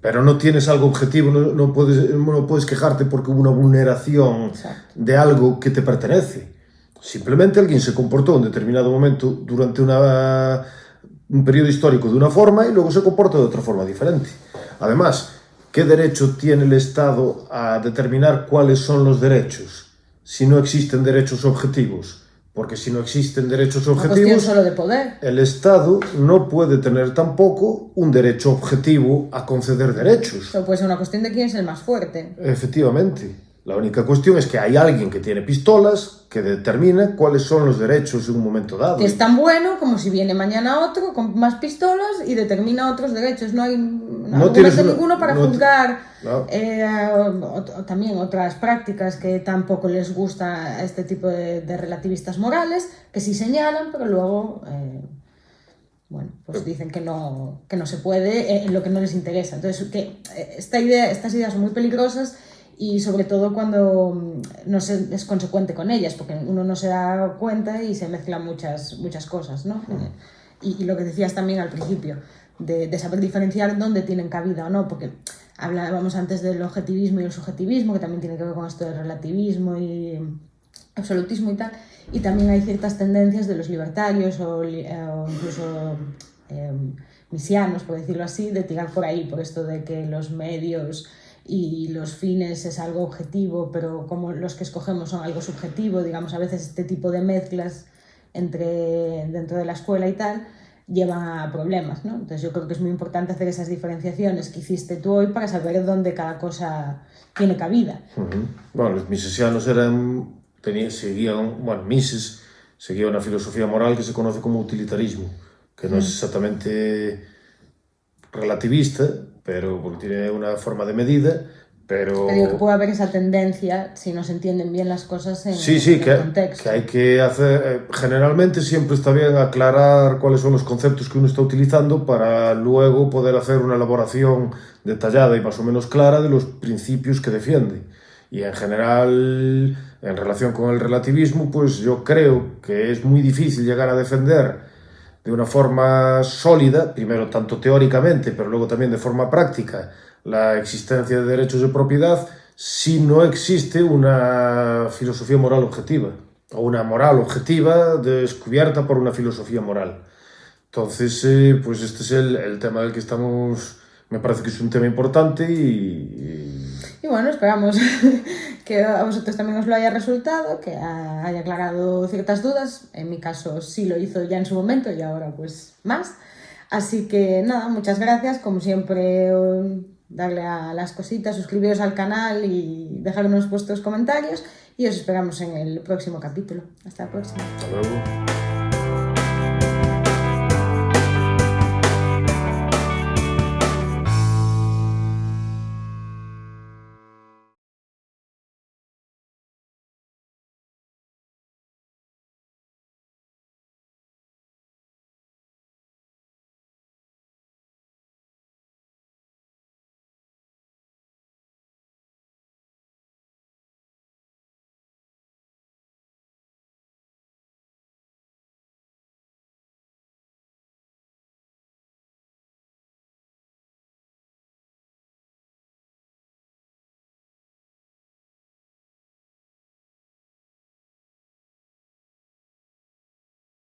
B: Pero no tienes algo objetivo, no puedes quejarte porque hubo una vulneración de algo que te pertenece. Simplemente alguien se comportó en determinado momento durante un periodo histórico de una forma y luego se comporta de otra forma diferente. Además, ¿qué derecho tiene el Estado a determinar cuáles son los derechos si no existen derechos objetivos? Porque si no existen derechos objetivos,
A: solo de poder.
B: El Estado no puede tener tampoco un derecho objetivo a conceder derechos.
A: Eso puede ser una cuestión de quién es el más fuerte.
B: Efectivamente. La única cuestión es que hay alguien que tiene pistolas que determina cuáles son los derechos en un momento dado.
A: Que es tan bueno como si viene mañana otro con más pistolas y determina otros derechos. No hay argumento ninguno para juzgar o también otras prácticas que tampoco les gusta a este tipo de relativistas morales, que sí señalan, pero luego pues dicen que no se puede en lo que no les interesa. Entonces, estas ideas son muy peligrosas. Y sobre todo cuando no se es consecuente con ellas, porque uno no se da cuenta y se mezclan muchas cosas, ¿no? Y lo que decías también al principio, de saber diferenciar dónde tienen cabida o no, porque hablábamos antes del objetivismo y el subjetivismo, que también tiene que ver con esto del relativismo y absolutismo y tal, y también hay ciertas tendencias de los libertarios o incluso misianos, por decirlo así, de tirar por ahí, por esto de que los medios y los fines es algo objetivo, pero como los que escogemos son algo subjetivo, digamos, a veces este tipo de mezclas dentro de la escuela y tal llevan a problemas, ¿no? Entonces yo creo que es muy importante hacer esas diferenciaciones que hiciste tú hoy para saber dónde cada cosa tiene cabida.
B: Bueno, los misesianos Mises seguía una filosofía moral que se conoce como utilitarismo, que no es exactamente relativista, pero porque tiene una forma de medida, pero
A: digo que puede haber esa tendencia si no se entienden bien las cosas en
B: el
A: contexto.
B: Que hay que hacer, generalmente siempre está bien aclarar cuáles son los conceptos que uno está utilizando para luego poder hacer una elaboración detallada y más o menos clara de los principios que defiende. Y en general, en relación con el relativismo, pues yo creo que es muy difícil llegar a defender de una forma sólida, primero tanto teóricamente, pero luego también de forma práctica, la existencia de derechos de propiedad si no existe una filosofía moral objetiva, o una moral objetiva descubierta por una filosofía moral. Entonces, pues este es el tema del que estamos, me parece que es un tema importante
A: y bueno, esperamos que a vosotros también os lo haya resultado, que haya aclarado ciertas dudas. En mi caso sí lo hizo ya en su momento y ahora pues más. Así que nada, muchas gracias. Como siempre, darle a las cositas, suscribiros al canal y dejarnos vuestros comentarios. Y os esperamos en el próximo capítulo. Hasta la próxima.
B: Hasta luego.